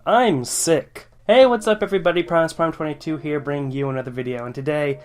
I'm sick. Hey, what's up everybody? Prime22 here, bringing you another video, and today,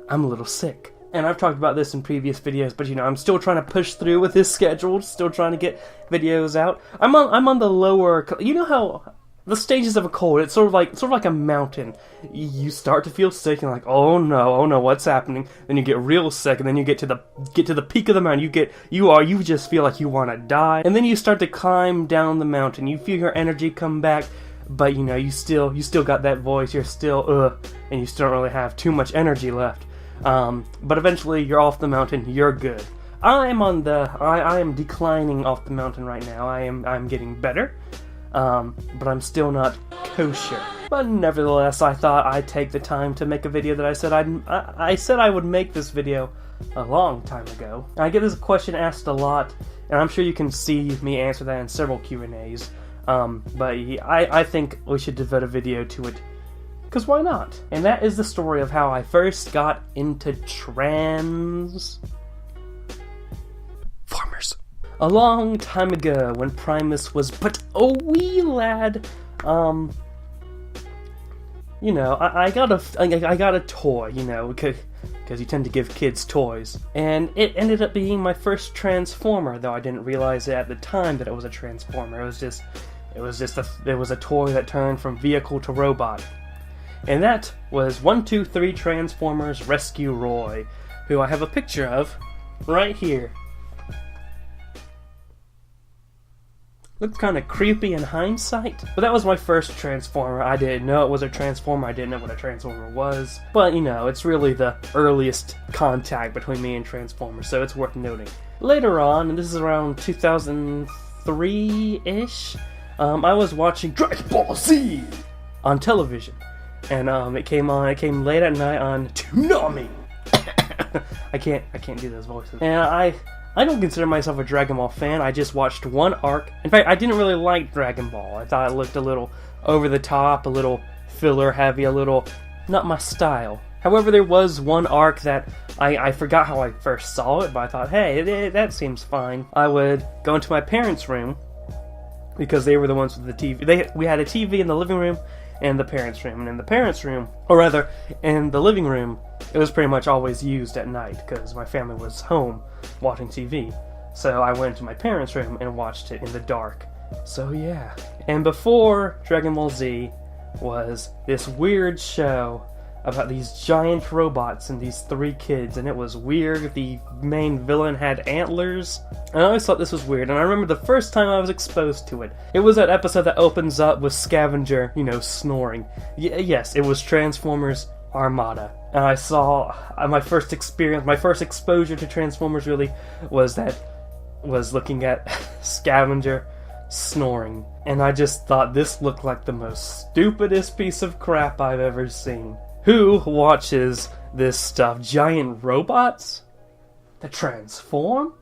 I'm a little sick. And I've talked about this in previous videos, but I'm still trying to push through with this schedule, still trying to get videos out. I'm on the lower, you know how the stages of a cold, it's sort of like a mountain. You start to feel sick and like, oh no, what's happening? Then you get real sick, and then you get to the peak of the mountain. You just feel like you want to die. And then you start to climb down the mountain. You feel your energy come back. But you still got that voice, you're still and you still don't really have too much energy left. But eventually you're off the mountain, you're good. I am declining off the mountain right now. I'm getting better. But I'm still not kosher. But nevertheless, I thought I'd take the time to make a video that I said I would make this video a long time ago. I get this question asked a lot, and I'm sure you can see me answer that in several Q&As. But I think we should devote a video to it, because why not? And that is the story of how I first got into Transformers. A long time ago, when Primus was but a wee lad, I got a toy, because you tend to give kids toys. And it ended up being my first Transformer, though I didn't realize it at the time that it was a Transformer. It was a toy that turned from vehicle to robot. And that was 123 Transformers Rescue Roy, who I have a picture of right here. Looks kind of creepy in hindsight, but that was my first Transformer. I didn't know it was a Transformer, I didn't know what a Transformer was, but it's really the earliest contact between me and Transformers, so it's worth noting. Later on, and this is around 2003-ish, I was watching Dragon Ball Z on television, and it came late at night on Toonami. I can't do those voices. And I don't consider myself a Dragon Ball fan. I just watched one arc. In fact, I didn't really like Dragon Ball. I thought it looked a little over the top, a little filler heavy, a little not my style. However, there was one arc that I forgot how I first saw it, but I thought, hey, that seems fine. I would go into my parents' room, because they were the ones with the TV. We had a TV in the living room and the parents' room. And in the parents' room, or rather, in the living room, it was pretty much always used at night, because my family was home watching TV. So I went to my parents' room and watched it in the dark. So yeah. And before Dragon Ball Z was this weird show about these giant robots and these three kids, and it was weird. The main villain had antlers, and I always thought this was weird. And I remember the first time I was exposed to it. It was that episode that opens up with Scavenger, snoring. Yes, it was Transformers Armada. And I saw my first exposure to Transformers really was looking at Scavenger snoring. And I just thought this looked like the most stupidest piece of crap I've ever seen. Who watches this stuff? Giant robots that transform?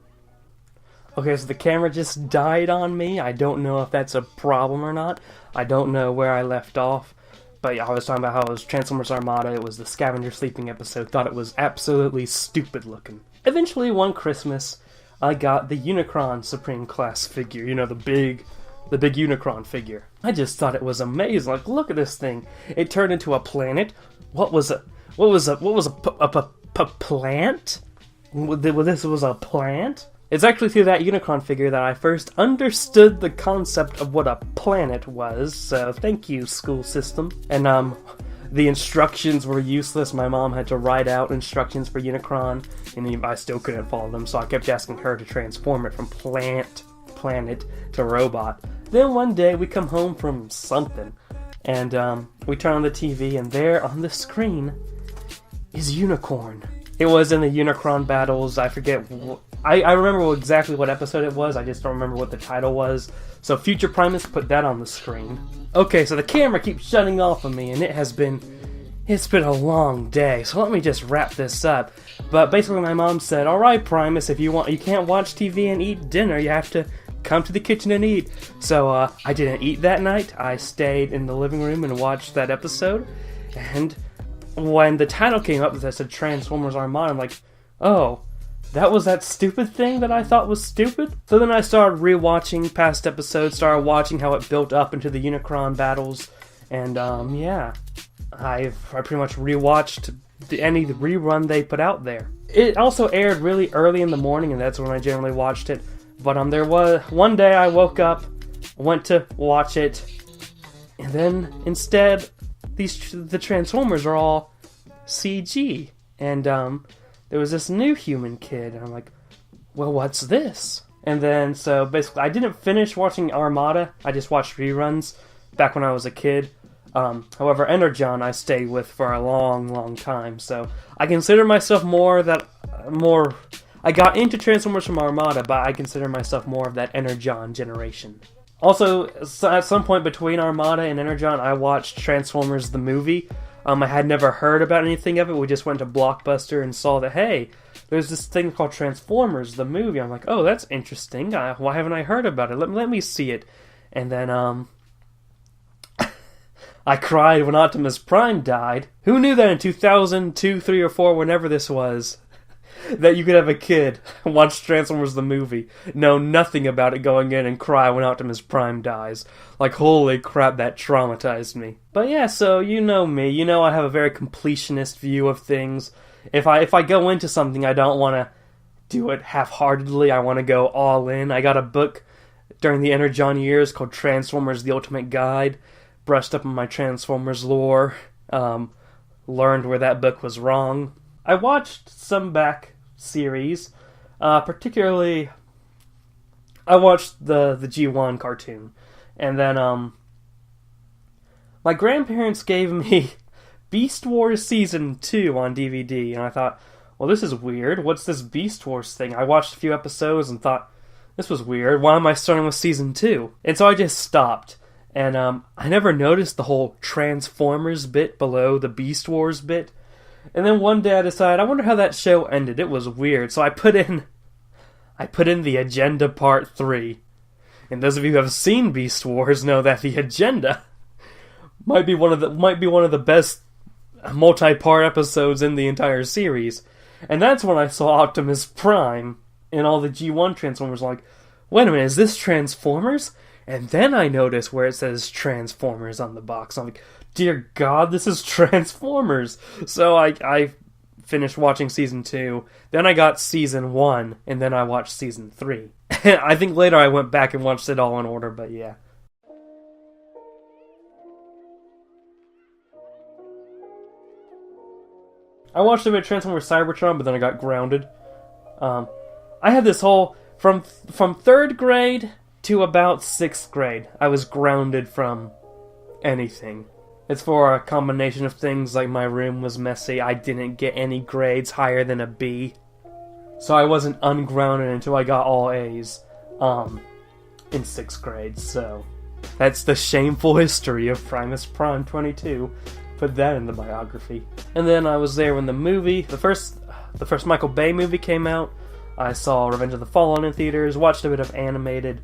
Okay, so the camera just died on me. I don't know if that's a problem or not. I don't know where I left off. But yeah, I was talking about how it was Transformers Armada. It was the Scavenger sleeping episode. Thought it was absolutely stupid looking. Eventually, one Christmas, I got the Unicron Supreme Class figure. The big Unicron figure. I just thought it was amazing. Like, look at this thing. It turned into a planet. What was a plant? This was a plant? It's actually through that Unicron figure that I first understood the concept of what a planet was, so thank you, school system. And the instructions were useless. My mom had to write out instructions for Unicron, and I still couldn't follow them, so I kept asking her to transform it from planet to robot. Then one day we come home from something, and we turn on the TV, and there on the screen is Unicorn. It was in the Unicron battles. I forget. I remember exactly what episode it was. I just don't remember what the title was. So Future Primus put that on the screen. Okay, so the camera keeps shutting off of me, and it has been It's been a long day, so let me just wrap this up. But basically my mom said, alright Primus, if you can't watch TV and eat dinner, you have to come to the kitchen and eat. So I didn't eat that night. I stayed in the living room and watched that episode. And when the title came up that said Transformers Armada, I'm like, oh, that was that stupid thing that I thought was stupid? So then I started rewatching past episodes, started watching how it built up into the Unicron battles, and yeah, I pretty much rewatched any rerun they put out there. It also aired really early in the morning, and that's when I generally watched it. But there was one day I woke up, went to watch it, and then instead the Transformers are all CG, and there was this new human kid, and I'm like, well, what's this? And then, so basically, I didn't finish watching Armada, I just watched reruns back when I was a kid. However, Energon I stayed with for a long time, so I consider myself I got into Transformers from Armada, but I consider myself more of that Energon generation. Also, at some point between Armada and Energon, I watched Transformers the movie. I had never heard about anything of it. We just went to Blockbuster and saw that, hey, there's this thing called Transformers, the movie. I'm like, oh, that's interesting. Why haven't I heard about it? Let me see it. And then, I cried when Optimus Prime died. Who knew that in 2002, 3, or 4, whenever this was, that you could have a kid watch Transformers the movie, know nothing about it going in and cry when Optimus Prime dies. Like, holy crap, that traumatized me. But yeah, so you know me. You know I have a very completionist view of things. If I go into something, I don't want to do it half-heartedly. I want to go all in. I got a book during the Energon years called Transformers The Ultimate Guide. Brushed up on my Transformers lore. Learned where that book was wrong. I watched some back series, particularly I watched the G1 cartoon, and then my grandparents gave me Beast Wars Season 2 on DVD, and I thought, well, this is weird, what's this Beast Wars thing? I watched a few episodes and thought, this was weird, why am I starting with Season 2? And so I just stopped, and I never noticed the whole Transformers bit below the Beast Wars bit. And then one day I decided, I wonder how that show ended. It was weird. So I put in the Agenda Part 3. And those of you who have seen Beast Wars know that the Agenda might be one of the best multi-part episodes in the entire series. And that's when I saw Optimus Prime in all the G1 Transformers. Like, wait a minute, is this Transformers? And then I noticed where it says Transformers on the box. I'm like, dear God, this is Transformers. So I finished watching Season 2, then I got Season 1, and then I watched Season 3. I think later I went back and watched it all in order, but yeah. I watched a bit of Transformers Cybertron, but then I got grounded. I had this whole... From 3rd grade to about 6th grade, I was grounded from anything. It's for a combination of things, like my room was messy, I didn't get any grades higher than a B. So I wasn't ungrounded until I got all A's in 6th grade, so that's the shameful history of Primus Prime 22. Put that in the biography. And then I was there when the first Michael Bay movie came out. I saw Revenge of the Fallen in theaters, watched a bit of animated.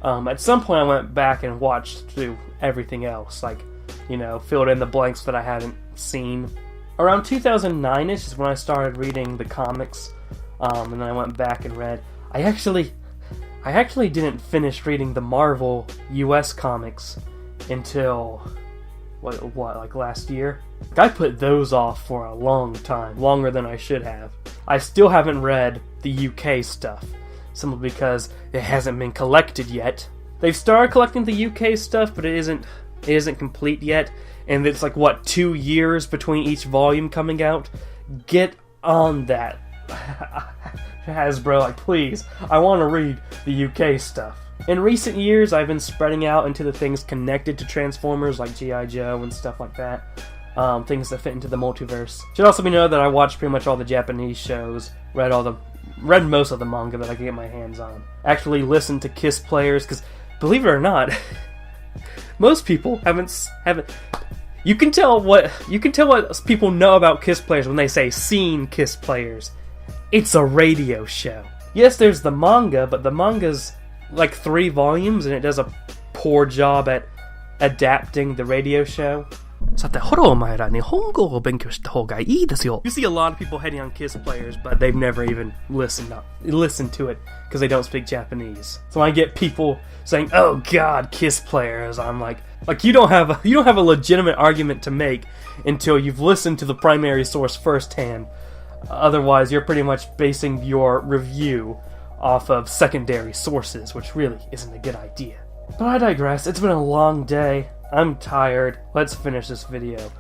At some point I went back and watched through everything else, like, you know, filled in the blanks that I hadn't seen. Around 2009-ish is when I started reading the comics, and then I went back and read. I actually didn't finish reading the Marvel US comics until, like last year? I put those off for a long time, longer than I should have. I still haven't read the UK stuff, simply because it hasn't been collected yet. They've started collecting the UK stuff, but it isn't complete yet, and it's like, what, 2 years between each volume coming out? Get on that. Hasbro, like, please, I want to read the UK stuff. In recent years, I've been spreading out into the things connected to Transformers, like G.I. Joe and stuff like that. Things that fit into the multiverse. Should also be known that I watched pretty much all the Japanese shows, read most of the manga that I could get my hands on. Actually listened to KISS players, because, believe it or not, most people haven't... You can tell what people know about Kiss players when they say seen Kiss players. It's a radio show. Yes, there's the manga, but the manga's like 3 volumes and it does a poor job at adapting the radio show. You see a lot of people hating on Kiss players, but they've never even listened to it because they don't speak Japanese. So I get people saying, "Oh God, Kiss players." I'm like you don't have a legitimate argument to make until you've listened to the primary source firsthand. Otherwise, you're pretty much basing your review off of secondary sources, which really isn't a good idea. But I digress. It's been a long day. I'm tired. Let's finish this video.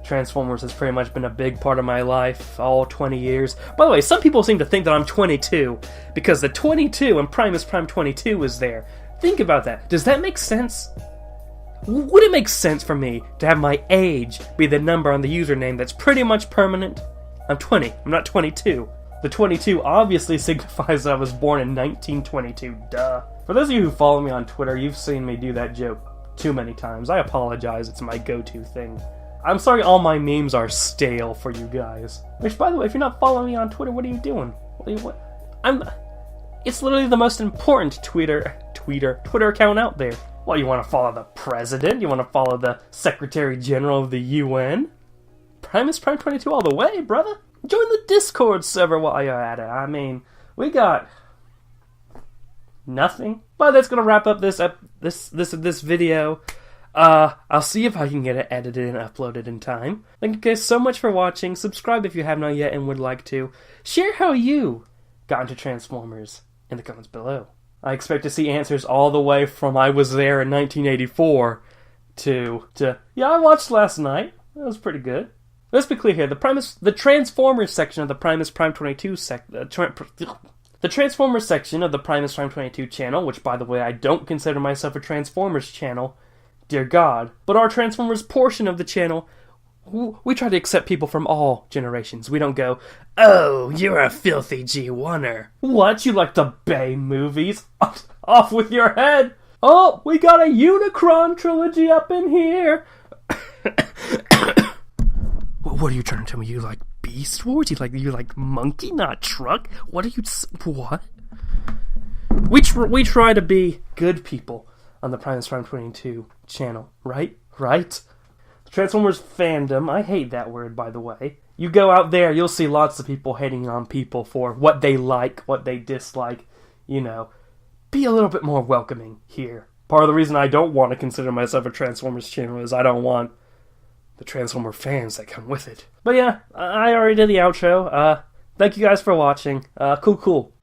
Transformers has pretty much been a big part of my life all 20 years. By the way, some people seem to think that I'm 22 because the 22 and Primus Prime 22 is there. Think about that. Does that make sense? Would it make sense for me to have my age be the number on the username that's pretty much permanent? I'm 20. I'm not 22. The 22 obviously signifies that I was born in 1922. Duh. For those of you who follow me on Twitter, you've seen me do that joke too many times. I apologize, it's my go-to thing. I'm sorry all my memes are stale for you guys. Which, by the way, if you're not following me on Twitter, what are you doing? It's literally the most important Twitter account out there. What, you want to follow the president? You want to follow the Secretary General of the UN? Primus Prime 22 all the way, brother. Join the Discord server while you're at it. I mean, we got nothing. But that's gonna wrap up this video. I'll see if I can get it edited and uploaded in time. Thank you guys so much for watching. Subscribe if you have not yet and would like to. Share how you got into Transformers in the comments below. I expect to see answers all the way from I was there in 1984 to yeah, I watched last night. That was pretty good. Let's be clear here. The Transformers section of the Primus Prime 22 the Transformers section of the Primus Prime 22 channel, which, by the way, I don't consider myself a Transformers channel, dear God, but our Transformers portion of the channel, we try to accept people from all generations. We don't go, "Oh, you're a filthy G1er. What, you like the Bay movies? Off with your head! Oh, we got a Unicron trilogy up in here!" What are you trying to tell me? You like Beast Wars? You like Monkey, not Truck? What are you... What? We try to be good people on the Primus Prime 22 channel, right? Right? Transformers fandom, I hate that word, by the way. You go out there, you'll see lots of people hating on people for what they like, what they dislike. You know, be a little bit more welcoming here. Part of the reason I don't want to consider myself a Transformers channel is I don't want the Transformer fans that come with it. But yeah, I already did the outro. Thank you guys for watching. Cool.